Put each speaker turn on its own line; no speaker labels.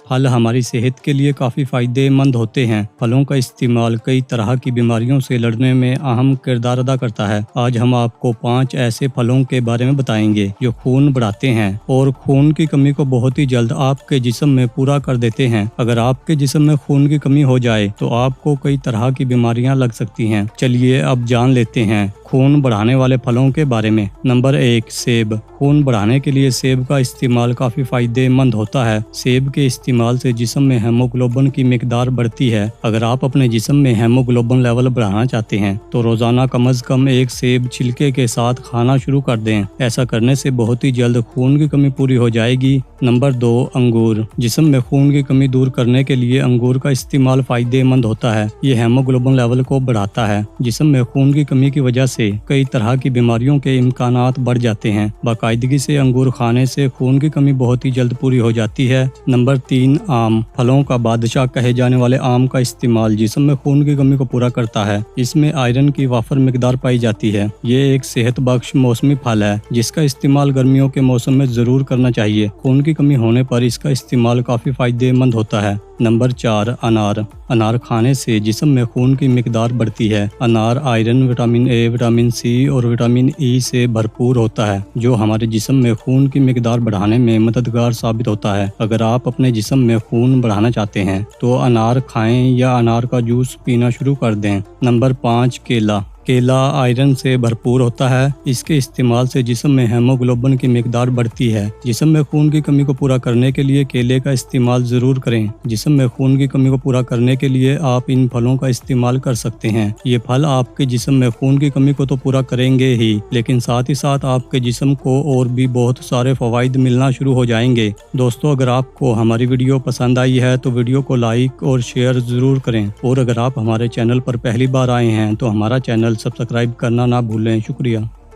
फल हमारी सेहत के लिए काफ़ी फ़ायदेमंद होते हैं। फलों का इस्तेमाल कई तरह की बीमारियों से लड़ने में अहम किरदार अदा करता है। आज हम आपको 5 ऐसे फलों के बारे में बताएंगे जो खून बढ़ाते हैं और खून की कमी को बहुत ही जल्द आपके जिस्म में पूरा कर देते हैं। अगर आपके जिस्म में खून की कमी हो जाए तो आपको कई तरह की बीमारियां लग सकती हैं। चलिए अब जान लेते हैं खून बढ़ाने वाले फलों के बारे में। नंबर 1, सेब। खून बढ़ाने के लिए सेब का इस्तेमाल काफ़ी फ़ायदेमंद होता है। सेब के इस्तेमाल से जिस्म में हेमोग्लोबिन की मिकदार बढ़ती है। अगर आप अपने जिस्म में हेमोग्लोबिन लेवल बढ़ाना चाहते हैं तो रोज़ाना कम से कम 1 सेब छिलके के साथ खाना शुरू कर दें। ऐसा करने से बहुत ही जल्द खून की कमी पूरी हो जाएगी। नंबर 2, अंगूर। जिस्म में खून की कमी दूर करने के लिए अंगूर का इस्तेमाल फ़ायदेमंद होता है। ये हेमोग्लोबिन लेवल को बढ़ाता है। जिस्म में खून की कमी की वजह से कई तरह की बीमारियों के इम्कानात बढ़ जाते हैं। बाकायदगी से अंगूर खाने से खून की कमी बहुत ही जल्द पूरी हो जाती है। नंबर 3, आम। फलों का बादशाह कहे जाने वाले आम का इस्तेमाल जिस्म में खून की कमी को पूरा करता है। इसमें आयरन की वाफर मिकदार पाई जाती है। ये एक सेहत बख्श मौसमी फल है जिसका इस्तेमाल गर्मियों के मौसम में जरूर करना चाहिए। खून की कमी होने पर इसका इस्तेमाल काफी फायदेमंद होता है। नंबर 4, अनार। अनार खाने से जिस्म में खून की मिकदार बढ़ती है। अनार iron, vitamin A, vitamin C और विटामिन ई से भरपूर होता है जो हमारे जिस्म में खून की मिकदार बढ़ाने में मददगार साबित होता है। अगर आप अपने जिस्म में खून बढ़ाना चाहते हैं तो अनार खाएं या अनार का जूस पीना शुरू कर दें। नंबर 5, केला। केला आयरन से भरपूर होता है। इसके इस्तेमाल से जिस्म में हेमोग्लोबिन की मिकदार बढ़ती है। जिस्म में खून की कमी को पूरा करने के लिए केले का इस्तेमाल ज़रूर करें। जिस्म में खून की कमी को पूरा करने के लिए आप इन फलों का इस्तेमाल कर सकते हैं। ये फल आपके जिस्म में खून की कमी को तो पूरा करेंगे ही, लेकिन साथ ही साथ आपके जिस्म को और भी बहुत सारे फ़वाइद मिलना शुरू हो जाएंगे। दोस्तों, अगर आपको हमारी वीडियो पसंद आई है तो वीडियो को लाइक और शेयर ज़रूर करें, और अगर आप हमारे चैनल पर पहली बार आए हैं तो हमारा चैनल सब्सक्राइब करना ना भूलें। शुक्रिया।